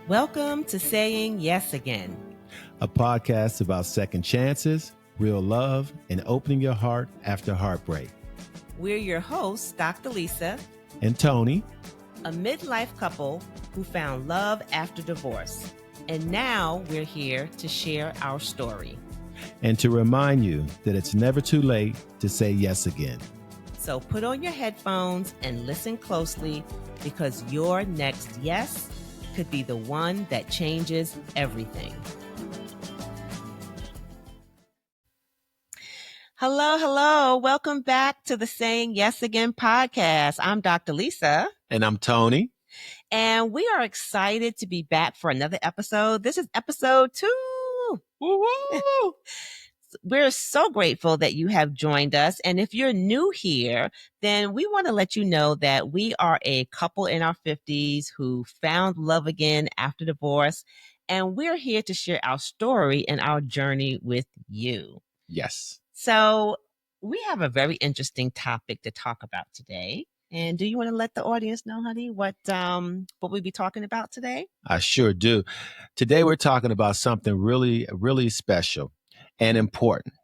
Welcome to Saying Yes Again, a podcast about second chances, real love, and opening your heart after heartbreak. We're your hosts, Dr. Lisa and Tony, a midlife couple who found love after divorce. And now we're here to share our story. And to remind you that it's never too late to say yes again. So put on your headphones and listen closely, because your next yes could be the one that changes everything. Hello. Welcome back to the Saying Yes Again podcast. I'm Dr. Lisa. And I'm Tony. And we are excited to be back for another episode. This is episode 2. Woo-hoo! We're so grateful that you have joined us. And if you're new here, then we want to let you know that we are a couple in our 50s who found love again after divorce. And we're here to share our story and our journey with you. Yes. So we have a very interesting topic to talk about today. And do you want to let the audience know, honey, what we'll be talking about today? I sure do. Today we're talking about something really, really special and important.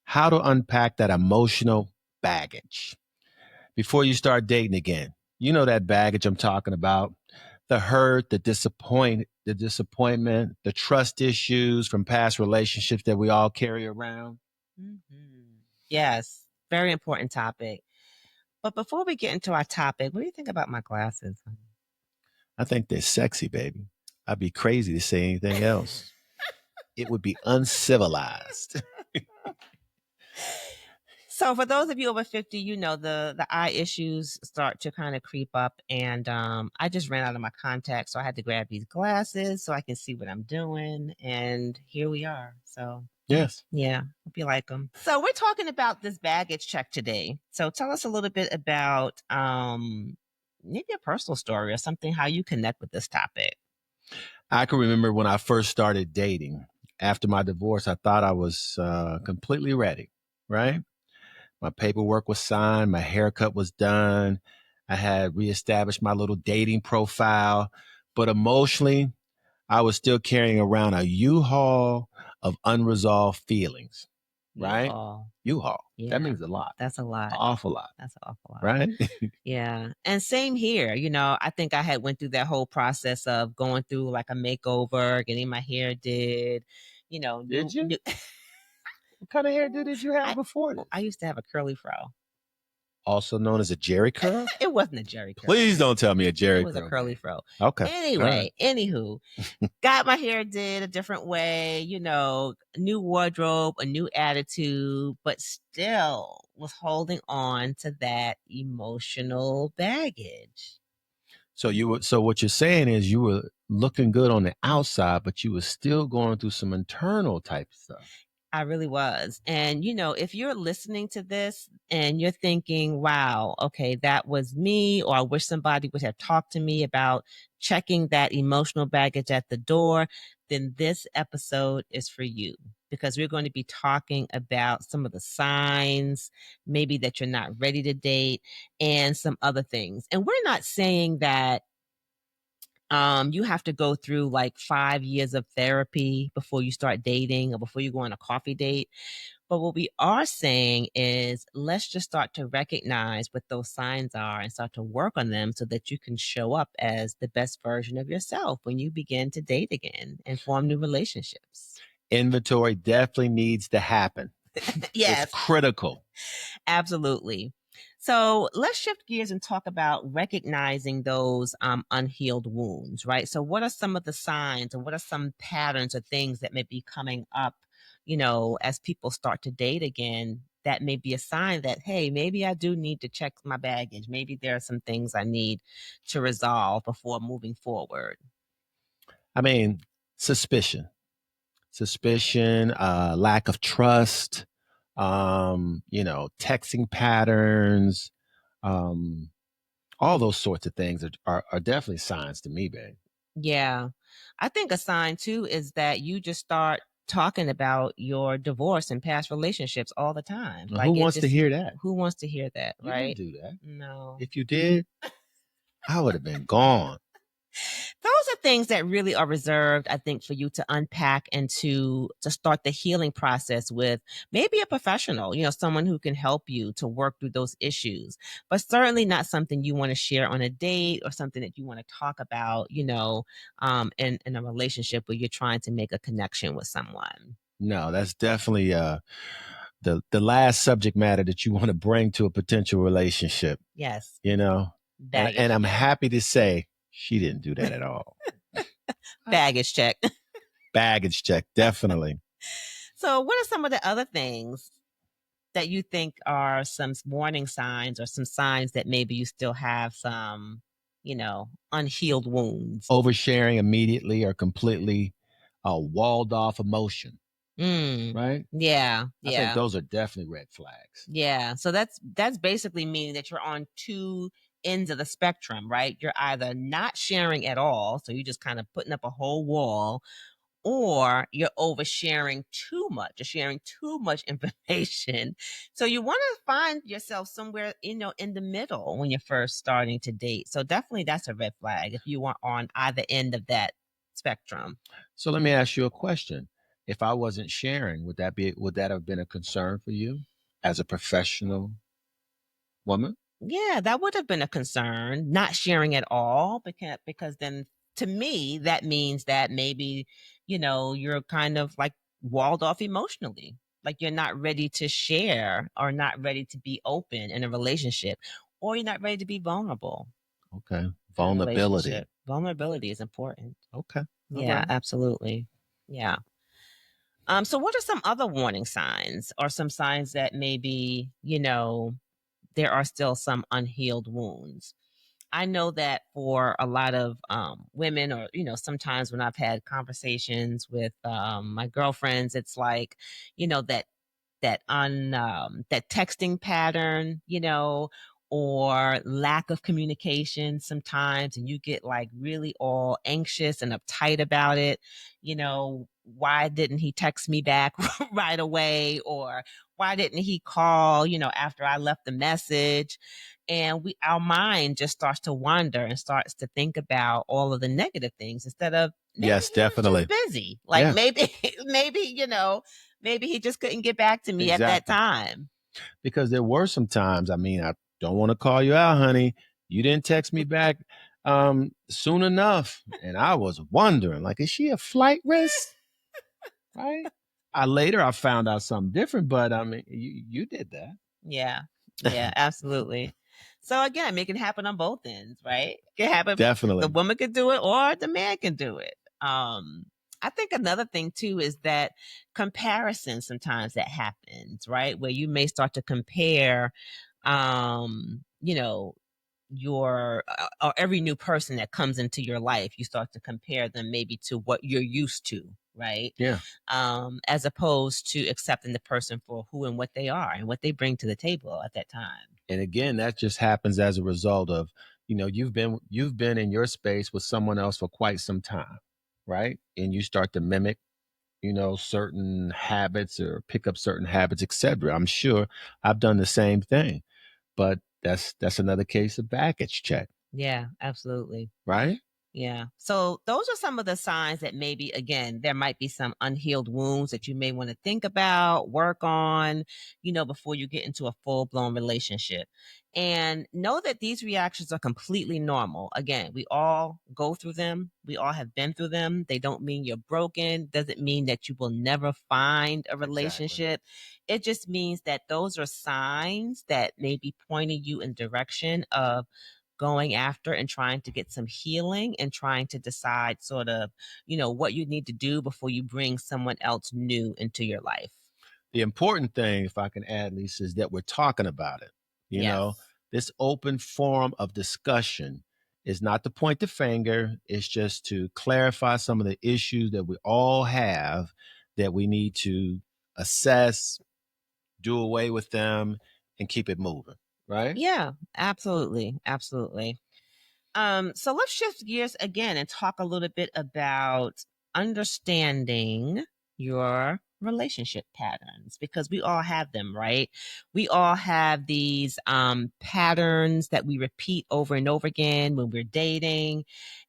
How to unpack that emotional baggage before you start dating again. You know that baggage I'm talking about. The hurt, the disappointment, the trust issues from past relationships that we all carry around. Mm-hmm. Yes, very important topic. But before we get into our topic, what do you think about my glasses, honey? I think they're sexy, baby. I'd be crazy to say anything else. It would be uncivilized. So for those of you over 50, you know, the eye issues start to kind of creep up. And I just ran out of my contacts. So I had to grab these glasses so I can see what I'm doing. And here we are. So yes. Yeah, hope you like them. So we're talking about this baggage check today. So tell us a little bit about maybe a personal story or something, how you connect with this topic. I can remember when I first started dating. After my divorce, I thought I was completely ready, right? My paperwork was signed. My haircut was done. I had reestablished my little dating profile. But emotionally, I was still carrying around a U-Haul of unresolved feelings, right? U-Haul. Yeah, that means a lot. That's a lot. An awful lot. That's an awful lot. Right? Yeah. And same here. You know, I think I had went through that whole process of going through like a makeover, getting my hair did, you know. Did you? What kind of hairdo did you have before this? I used to have a curly fro. Also known as a Jerry curl? It wasn't a Jerry curl. Please don't tell me a Jerry curl. It was a curly fro. Okay. Anyway, anywho, got my hair did a different way, you know, new wardrobe, a new attitude, but still was holding on to that emotional baggage. So what you're saying is you were looking good on the outside, but you were still going through some internal type stuff. I really was. And, you know, if you're listening to this and you're thinking, wow, okay, that was me, or I wish somebody would have talked to me about checking that emotional baggage at the door, then this episode is for you, because we're going to be talking about some of the signs, maybe that you're not ready to date, and some other things. And we're not saying that you have to go through like 5 years of therapy before you start dating or before you go on a coffee date. But what we are saying is, let's just start to recognize what those signs are and start to work on them so that you can show up as the best version of yourself when you begin to date again and form new relationships. Inventory definitely needs to happen. Yes. It's critical. Absolutely. So let's shift gears and talk about recognizing those unhealed wounds, right? So what are some of the signs, or what are some patterns or things that may be coming up, you know, as people start to date again, that may be a sign that, hey, maybe I do need to check my baggage. Maybe there are some things I need to resolve before moving forward. I mean, suspicion, lack of trust, you know, texting patterns, all those sorts of things are definitely signs to me, babe. Yeah. I think a sign too is that you just start talking about your divorce and past relationships all the time. Like, who wants to hear that? Who wants to hear that, you right? Didn't do that. No. If you did, I would have been gone. Those are things that really are reserved, I think, for you to unpack and to start the healing process with maybe a professional, someone who can help you to work through those issues, but certainly not something you want to share on a date or something that you want to talk about, in a relationship where you're trying to make a connection with someone. No, that's definitely the last subject matter that you want to bring to a potential relationship, Yes, you know? And baggage I'm check. happy to say she didn't do that at all. I- Baggage check. Baggage check, definitely. So, what are some of the other things that you think are some warning signs or some signs that maybe you still have some, unhealed wounds? Oversharing immediately or completely walled off emotion, Mm. right? Yeah, I think yeah, those are definitely red flags. yeah. So that's basically meaning that you're on two ends of the spectrum, right? You're either not sharing at all, so you're just kind of putting up a whole wall, or you're oversharing too much, you're sharing too much information. So you want to find yourself somewhere, in the middle when you're first starting to date. So definitely that's a red flag if you are on either end of that spectrum. So let me ask you a question. If I wasn't sharing, would that have been a concern for you as a professional woman? Yeah, that would have been a concern, not sharing at all, because then to me that means that maybe, you're kind of like walled off emotionally. Like you're not ready to share or not ready to be open in a relationship, or you're not ready to be vulnerable Okay. in a Vulnerability. relationship. Vulnerability is important. Okay. All Yeah, right. absolutely. Yeah. So what are some other warning signs or some signs that maybe, there are still some unhealed wounds? I know that for a lot of women, or sometimes when I've had conversations with my girlfriends, it's like, that that texting pattern, or lack of communication sometimes, and you get like really all anxious and uptight about it. Why didn't he text me back right away? Or why didn't he call, after I left the message? And our mind just starts to wander and starts to think about all of the negative things instead of maybe Yes, he was just definitely. busy. Like Yeah, maybe, maybe, maybe he just couldn't get back to me at that exactly. time. Because there were some times, I mean, I don't want to call you out, honey. You didn't text me back soon enough. And I was wondering, like, is she a flight risk? Right? I found out something different, but I mean, you did that. Yeah. Yeah, absolutely. So again, it can happen on both ends, right? It can happen, the Definitely. woman can do it or the man can do it. I think another thing too is that comparison sometimes that happens, right? Where you may start to compare you know, your or every new person that comes into your life, you start to compare them maybe to what you're used to, right? Yeah. As opposed to accepting the person for who and what they are and what they bring to the table at that time. And again, that just happens as a result of, you've been in your space with someone else for quite some time, right? And you start to mimic, certain habits or pick up certain habits, etc. I'm sure I've done the same thing. But that's another case of baggage check, Yeah, absolutely. right? Yeah. So those are some of the signs that maybe, again, there might be some unhealed wounds that you may want to think about, work on, before you get into a full blown relationship. And know that these reactions are completely normal. Again, we all go through them. We all have been through them. They don't mean you're broken, doesn't mean that you will never find a Exactly. relationship. It just means that those are signs that may be pointing you in direction of going after and trying to get some healing and trying to decide sort of, what you need to do before you bring someone else new into your life. The important thing, if I can add, Lisa, is that we're talking about it. You know, Yes. this open forum of discussion is not to point the finger, it's just to clarify some of the issues that we all have that we need to assess, do away with them, and keep it moving, right? Yeah, absolutely. Absolutely. So let's shift gears again and talk a little bit about understanding your relationship patterns, because we all have them, right? We all have these patterns that we repeat over and over again when we're dating,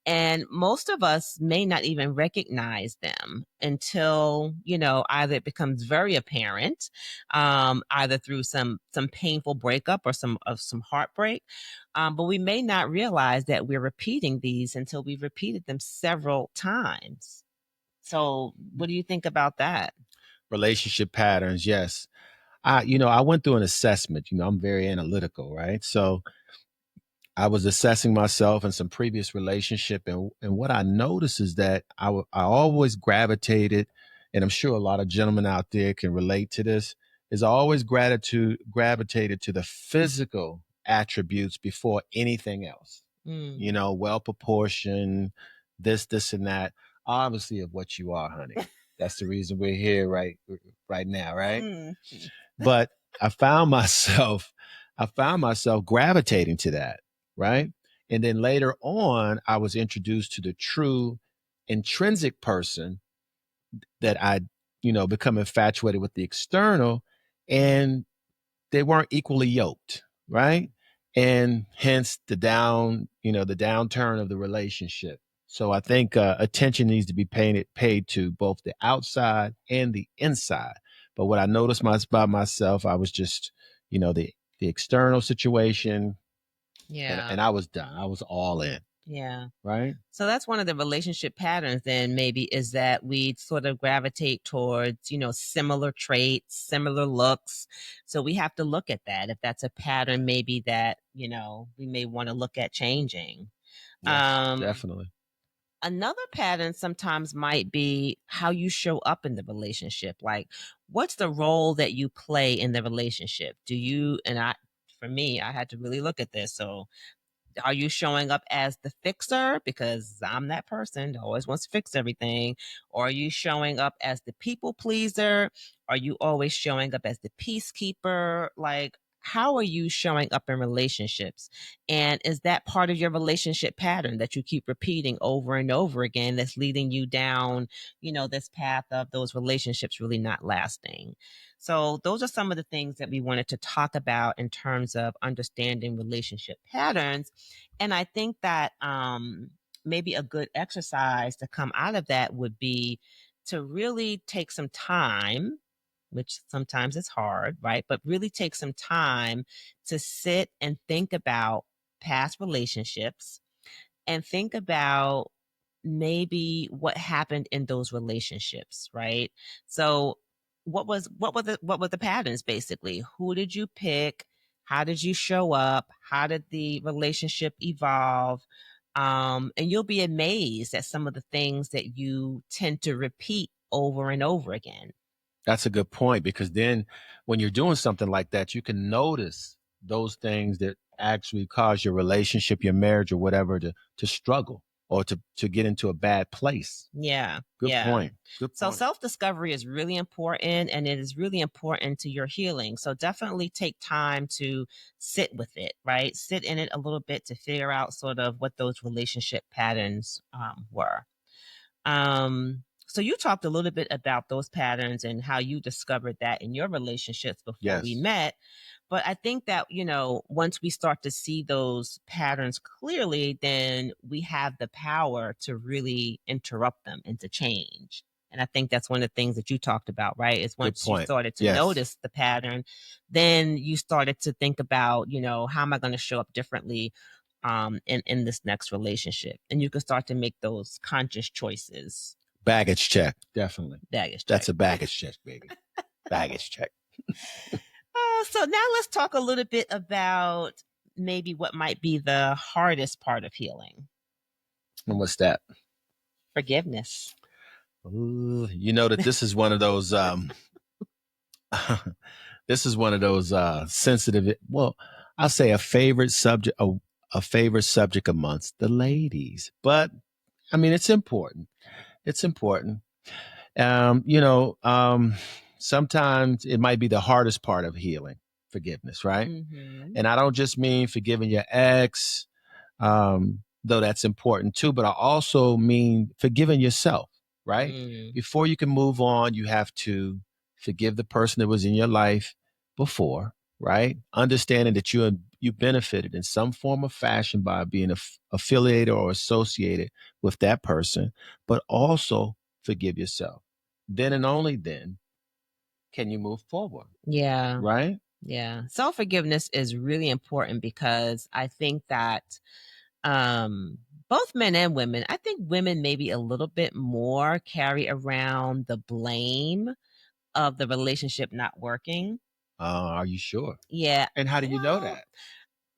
and most of us may not even recognize them until, either it becomes very apparent, either through some painful breakup or some heartbreak, but we may not realize that we're repeating these until we've repeated them several times. So, what do you think about that? Relationship patterns, yes. I went through an assessment. I'm very analytical, right? So I was assessing myself in some previous relationship, and what I noticed is that I always gravitated, and I'm sure a lot of gentlemen out there can relate to this, is I always gravitated to the physical attributes before anything else. Mm. Well proportioned, this and that. Obviously, of what you are, honey. That's the reason we're here right now, right? Mm. But I found myself, I found myself gravitating to that, right? And then later on, I was introduced to the true intrinsic person that I, become infatuated with the external, and they weren't equally yoked, right? And hence the downturn of the relationship. So I think attention needs to be paid to both the outside and the inside. But what I noticed about myself, I was just, the external situation, and Yeah. and I was done. I was all in, Yeah. right? So that's one of the relationship patterns, then, maybe, is that we sort of gravitate towards, similar traits, similar looks. So we have to look at that. If that's a pattern, maybe that, we may want to look at changing. Yes, Um, definitely. Another pattern sometimes might be how you show up in the relationship. Like, what's the role that you play in the relationship? For me, I had to really look at this. So, are you showing up as the fixer, because I'm that person that always wants to fix everything? Or are you showing up as the people pleaser? Are you always showing up as the peacekeeper? Like, how are you showing up in relationships? And is that part of your relationship pattern that you keep repeating over and over again, that's leading you down, this path of those relationships really not lasting? So, those are some of the things that we wanted to talk about in terms of understanding relationship patterns. And I think that maybe a good exercise to come out of that would be to really take some time, which sometimes is hard, right? But really take some time to sit and think about past relationships, and think about maybe what happened in those relationships, right? So, what were the patterns, basically? Who did you pick? How did you show up? How did the relationship evolve? And you'll be amazed at some of the things that you tend to repeat over and over again. That's a good point, because then when you're doing something like that, you can notice those things that actually cause your relationship, your marriage, or whatever to struggle, or to get into a bad place. Yeah, Good yeah. point. Good So point. self discovery is really important, and it is really important to your healing. So definitely take time to sit with it, right? Sit in it a little bit to figure out sort of what those relationship patterns were. So you talked a little bit about those patterns and how you discovered that in your relationships before we Yes, met. But I think that, once we start to see those patterns clearly, then we have the power to really interrupt them and to change. And I think that's one of the things that you talked about, right? Is good once you point. started to Yes, notice the pattern, then you started to think about, how am I going to show up differently in this next relationship? And you can start to make those conscious choices. baggage check. Definitely, Baggage check. that's a baggage check, baby. Baggage check. So now let's talk a little bit about maybe what might be the hardest part of healing: And what's that? forgiveness. Ooh, you know that this is one of those. This is one of those sensitive. Well, I'll say a favorite subject amongst the ladies, but I mean it's important. It's important. Um, you know, um, Sometimes it might be the hardest part of healing, forgiveness, right? Mm-hmm. And I don't just mean forgiving your ex, though that's important too, but I also mean forgiving yourself. right? Mm, Before you can move on, you have to forgive the person that was in your life before, right? Understanding that you benefited in some form of fashion by being affiliated or associated with that person, but also forgive yourself. Then and only then can you move forward, yeah. right? Yeah. Self-forgiveness is really important because I think that um both men and women, I think women maybe a little bit more carry around the blame of the relationship not working. Are you sure? Yeah. And how do you know Well, that?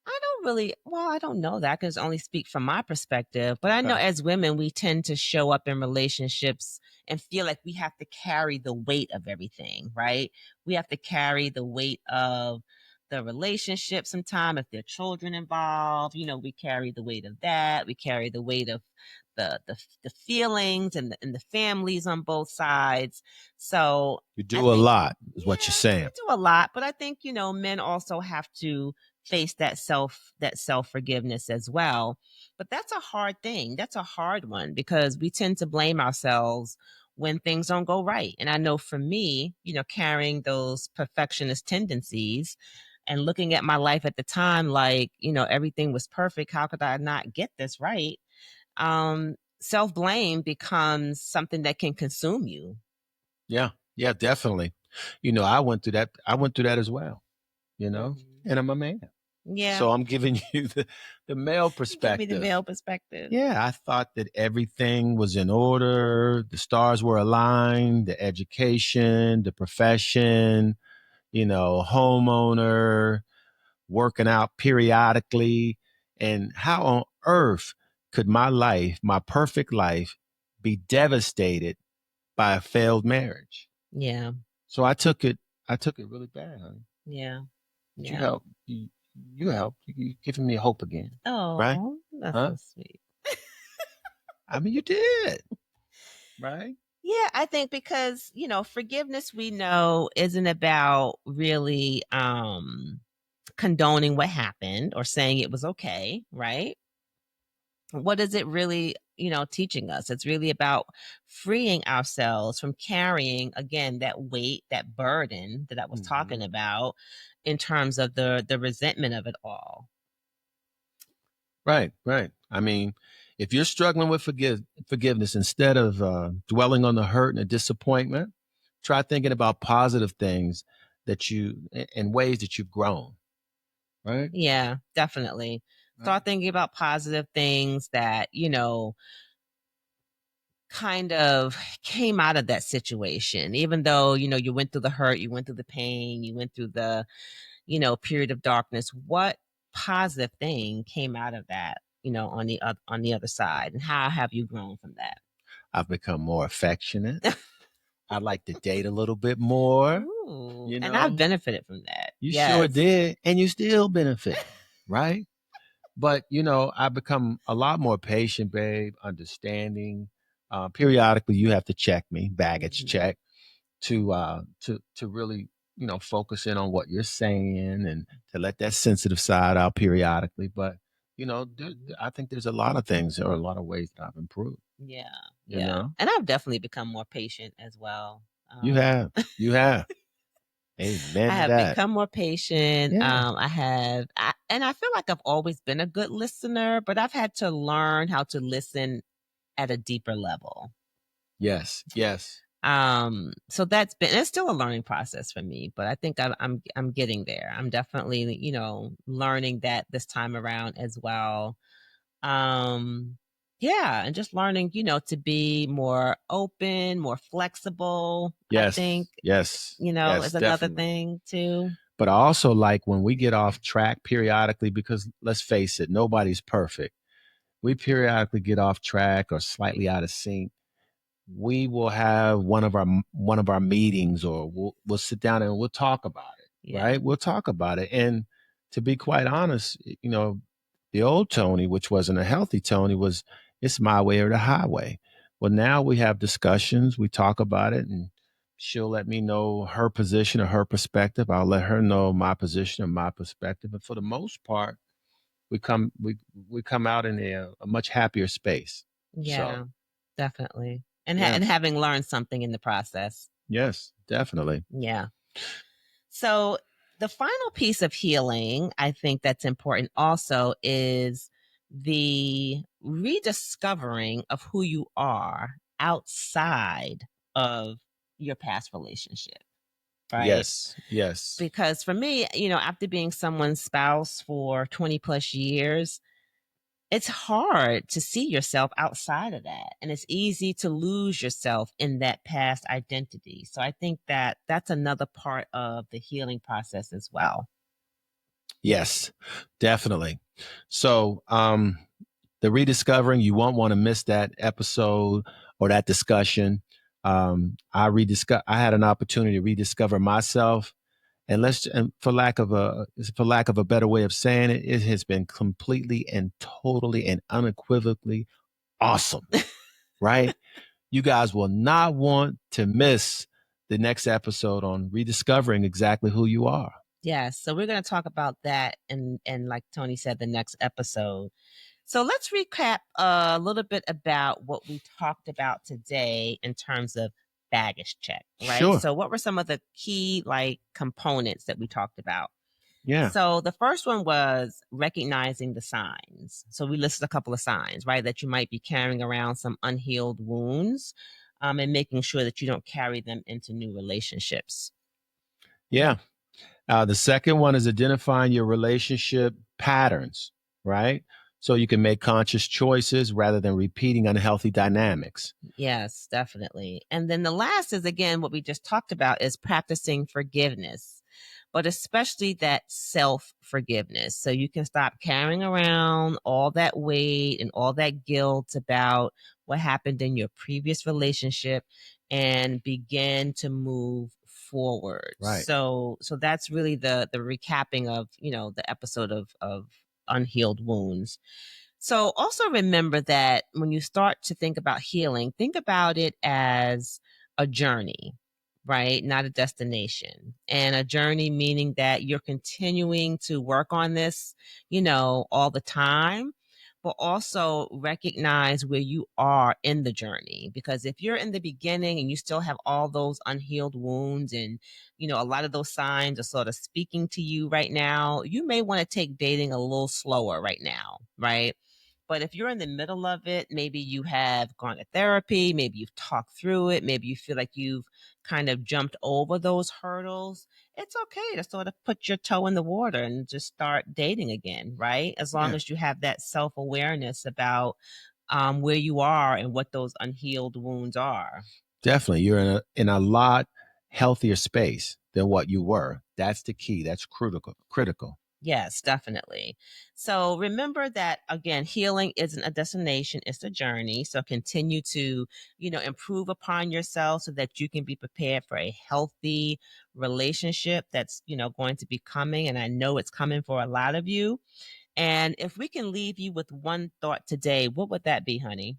I don't really, well, I don't know that. I can just only speak from my perspective. But I know Okay. as women, we tend to show up in relationships and feel like we have to carry the weight of everything, right? We have to carry the weight of the relationship sometime if there are children involved. We carry the weight of that. We carry the weight of the feelings and the families on both sides. So You I do a think, lot, is what you're yeah, we saying. do a lot, but I think, men also have to face that self forgiveness as well. But that's a hard thing. That's a hard one because we tend to blame ourselves when things don't go right. And I know for me, carrying those perfectionist tendencies and looking at my life at the time like, everything was perfect. How could I not get this right? Self blame becomes something that can consume you. Yeah, yeah, definitely. I went through that. I went through that as well, Mhm. and I'm a man. Yeah. So I'm giving you the male Give me the perspective. male perspective. Yeah, I thought that everything was in order. The stars were aligned, the education, the profession, homeowner, working out periodically. And how on earth could my life, my perfect life, be devastated by a failed marriage? Yeah. So I took it really bad, honey. Yeah. But you Yeah. helped. You helped. You giving me hope again, right? Oh, that's Huh? so sweet. I mean, you did, right? Yeah, I think because, forgiveness we know isn't about really condoning what happened or saying it was okay, right? What is it really, teaching us? It's really about freeing ourselves from carrying again that weight, that burden that I was talking Hmm. about in terms of the resentment of it all. Right, right. I mean, if you're struggling with forgiveness, instead of dwelling on the hurt and the disappointment, try thinking about positive things and ways that you've grown. Right, Yeah, definitely. right. Start thinking about positive things that, kind of came out of that situation, even though, you went through the hurt, you went through the pain, you went through the, period of darkness. What positive thing came out of that, on the other side? And how have you grown from that? I've become more affectionate. I like to date a little bit more. Ooh, You and I've know, benefited from that. you sure Yes. did, and you still benefit, right? But I've become a lot more patient, babe, understanding. Periodically, you have to check me, baggage Mhm. check, to really focus in on what you're saying and to let that sensitive side out periodically. But Mhm. I think there's a lot of things or a lot of ways that I've improved. Yeah, You yeah. know, And I've definitely become more patient as well. you Um, have, you have. Amen I to have that. become more patient. Yeah. And I feel like I've always been a good listener, but I've had to learn how to listen at a deeper level. Yes. Yes. So it's still a learning process for me, but I think I'm getting there. I'm definitely, learning that this time around as well. Um, yeah, and just learning, to be more open, more flexible, I think, Yes. Yes. Yes. is another Definitely. thing too. But I also like when we get off track periodically, because let's face it, nobody's perfect. We periodically get off track or slightly out of sync. We will have one of our meetings, or we'll sit down and we'll talk about it, Yeah. right? We'll talk about it. And to be quite honest, the old Tony, which wasn't a healthy Tony, was it's my way or the highway. Well, now we have discussions, we talk about it, and she'll let me know her position or her perspective. I'll let her know my position or my perspective. And for the most part, we come out in a much happier space. Yeah, So definitely. and Yeah. and having learned something in the process. Yes, definitely. Yeah. So the final piece of healing, I think that's important also is the rediscovering of who you are outside of your past relationship, right? Yes. Yes. Because for me, after being someone's spouse for 20 plus years, it's hard to see yourself outside of that. And it's easy to lose yourself in that past identity. So I think that that's another part of the healing process as well. Yes, definitely. So, the rediscovering, you won't want to miss that episode or that discussion. I had an opportunity to rediscover myself, and for lack of a better way of saying it, it has been completely and totally and unequivocally awesome. Right? You guys will not want to miss the next episode on rediscovering exactly who you are. Yes. So we're going to talk about that and like Tony said, the next episode. So let's recap a little bit about what we talked about today in terms of baggage check, right? Sure. So what were some of the key like components that we talked about? Yeah. So the first one was recognizing the signs. So we listed a couple of signs, right? That you might be carrying around some unhealed wounds, and making sure that you don't carry them into new relationships. Yeah. The second one is identifying your relationship patterns, right? So you can make conscious choices rather than repeating unhealthy dynamics. Yes, definitely. And then the last is again what we just talked about is practicing forgiveness, but especially that self forgiveness. So you can stop carrying around all that weight and all that guilt about what happened in your previous relationship and begin to move forward. Right. So that's really the recapping of, the episode of unhealed wounds. So also remember that when you start to think about healing, think about it as a journey, right? Not a destination. And a journey meaning that you're continuing to work on this, all the time, but also recognize where you are in the journey. Because if you're in the beginning and you still have all those unhealed wounds and, a lot of those signs are sort of speaking to you right now, you may want to take dating a little slower right now, right? But if you're in the middle of it, maybe you have gone to therapy, maybe you've talked through it, maybe you feel like you've kind of jumped over those hurdles. It's okay to sort of put your toe in the water and just start dating again, right? As long Yeah. as you have that self awareness about where you are and what those unhealed wounds are. Definitely. You're in a lot healthier space than what you were. That's the key. That's critical. Critical. Yes, definitely. So remember that again, healing isn't a destination, it's a journey. So continue to, improve upon yourself so that you can be prepared for a healthy relationship that's, going to be coming. And I know it's coming for a lot of you. And if we can leave you with one thought today, what would that be, honey?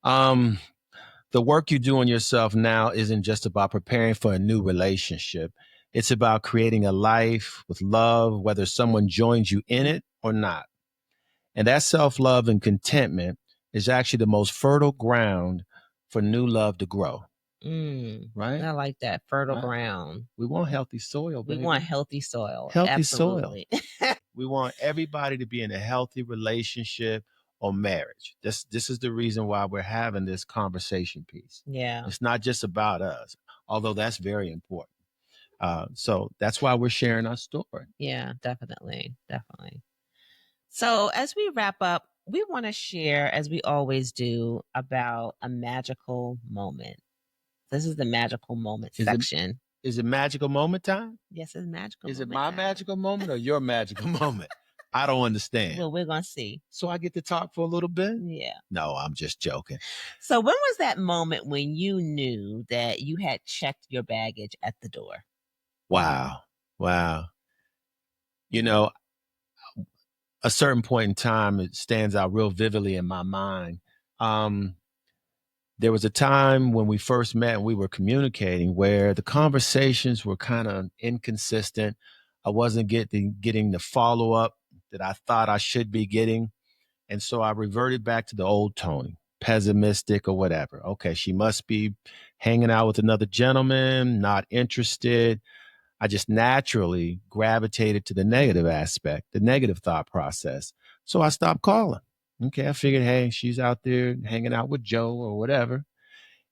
Um, the work you do on yourself now isn't just about preparing for a new relationship. It's about creating a life with love, whether someone joins you in it or not. And that self love and contentment is actually the most fertile ground for new love to grow, right? I like that. Fertile Right? ground. We want healthy soil, We want baby. healthy soil. Healthy soil. Absolutely. We want everybody to be in a healthy relationship or marriage. This is the reason why we're having this conversation piece. Yeah. It's not just about us, although that's very important. So that's why we're sharing our story. Yeah, definitely. Definitely. So, as we wrap up, we want to share, as we always do, about a magical moment. This is the magical moment Is it section. is it magical moment time? Yes, it's magical Is it moment my time. magical moment or your magical moment? I don't understand. Well, we're going to see. So I get to talk for a little bit? Yeah. No, I'm just joking. So, when was that moment when you knew that you had checked your baggage at the door? Wow. Wow. You know, a certain point in time, it stands out real vividly in my mind. Um, there was a time when we first met and we were communicating where the conversations were kind of inconsistent. I wasn't getting the follow up that I thought I should be getting. And so I reverted back to the old Tony. pessimistic or whatever. Okay, she must be hanging out with another gentleman, not interested. I just naturally gravitated to the negative aspect, the negative thought process. So I stopped calling. Okay, I figured, hey, she's out there hanging out with Joe or whatever.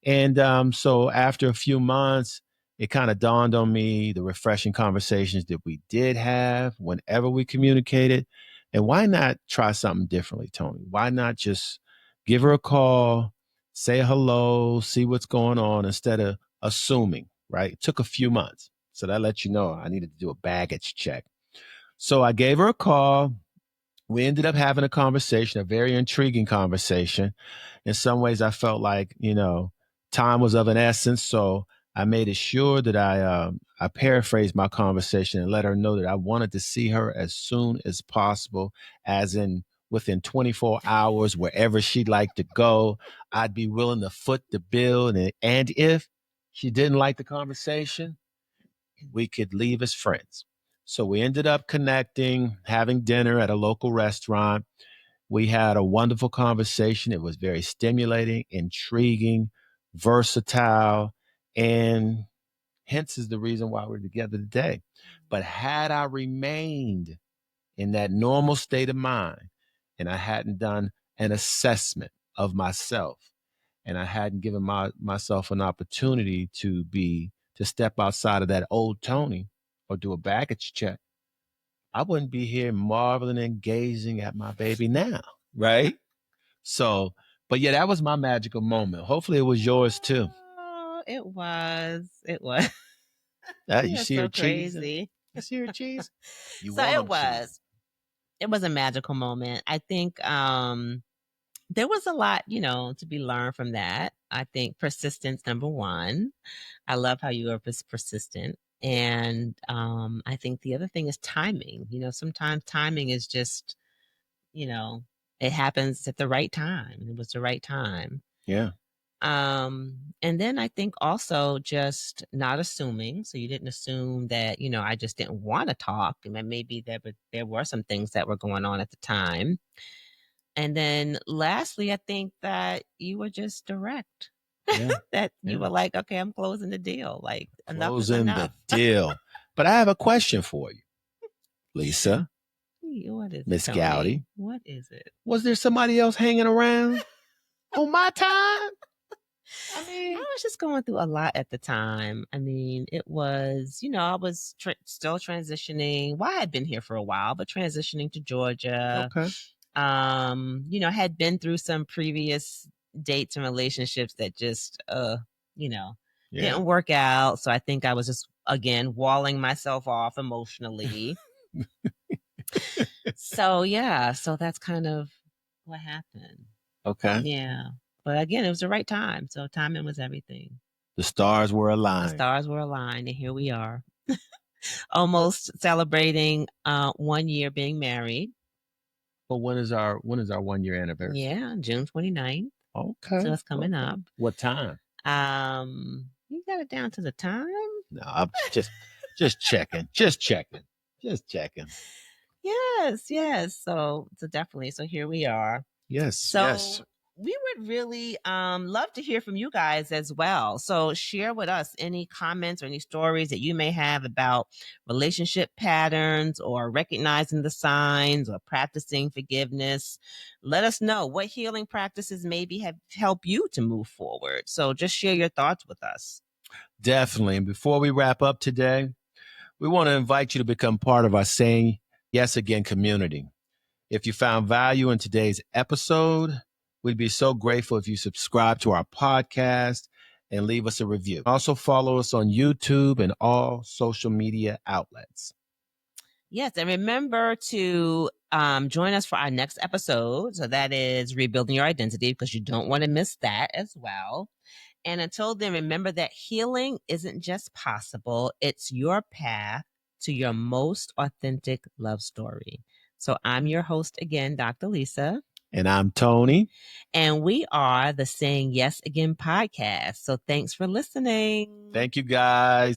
And so after a few months, it kind of dawned on me the refreshing conversations that we did have whenever we communicated. And why not try something differently, Tony? Why not just give her a call, say hello, see what's going on instead of assuming, right? It took a few months. So that lets you know I needed to do a baggage check. So I gave her a call. We ended up having a conversation, a very intriguing conversation. In some ways, I felt like, time was of an essence. So I made it sure that I paraphrased my conversation and let her know that I wanted to see her as soon as possible, as in within 24 hours, wherever she'd like to go. I'd be willing to foot the bill. And if she didn't like the conversation, we could leave as friends. So we ended up connecting, having dinner at a local restaurant. We had a wonderful conversation. It was very stimulating, intriguing, versatile, and hence is the reason why we're together today. But had I remained in that normal state of mind and I hadn't done an assessment of myself and I hadn't given myself an opportunity to step outside of that old Tony or do a baggage check, I wouldn't be here marveling and gazing at my baby now, right? So, but yeah, that was my magical moment. Hopefully it was yours too. Oh, it was. It was. You You're see her so cheese? crazy. You see her cheese? You So want it them cheese. was. It was a magical moment. I think there was a lot, to be learned from that. I think persistence, number one. I love how you are persistent. And I think the other thing is timing. Sometimes timing is just, you know, it happens at the right time. It was the right time. Yeah. And then I think also just not assuming. So you didn't assume that, I just didn't want to talk. And then maybe there were some things that were going on at the time. And then lastly, I think that you were just direct. Yeah. That you Yeah. were like, okay, I'm closing the deal. Like enough is Closing the enough. deal. But I have a question for you, Lisa, What is it, Miss Tony? Gowdy. What is it? Was there somebody else hanging around on my time? I I mean, was just going through a lot at the time. I mean, it was, I was still transitioning. Well, I had been here for a while, but transitioning to Georgia. okay. Had been through some previous dates and relationships that just, you know, Yeah. didn't work out. So I think I was just again walling myself off emotionally. So yeah, so that's kind of what happened. Okay. Yeah. But again, it was the right time. So timing was everything. The stars were The aligned. stars were aligned, and here we are. Almost celebrating 1 year being married. But when is our 1 year anniversary? Yeah, June 29th. Okay. So it's coming Okay. up. What time? You got it down to the time? No, I'm just checking. Just checking. Just checking. Yes. So definitely. So here we are. Yes. So Yes. we would really love to hear from you guys as well. So share with us any comments or any stories that you may have about relationship patterns or recognizing the signs or practicing forgiveness. Let us know what healing practices maybe have helped you to move forward. So just share your thoughts with us. Definitely. And before we wrap up today, we want to invite you to become part of our Saying Yes Again community. If you found value in today's episode, we'd be so grateful if you subscribe to our podcast and leave us a review. Also, follow us on YouTube and all social media outlets. Yes, and remember to join us for our next episode. So that is rebuilding your identity, because you don't want to miss that as well. And until then, remember that healing isn't just possible, it's your path to your most authentic love story. So I'm your host again, Dr. Lisa. And I'm Tony. And we are the Saying Yes Again podcast. So thanks for listening. Thank you, guys.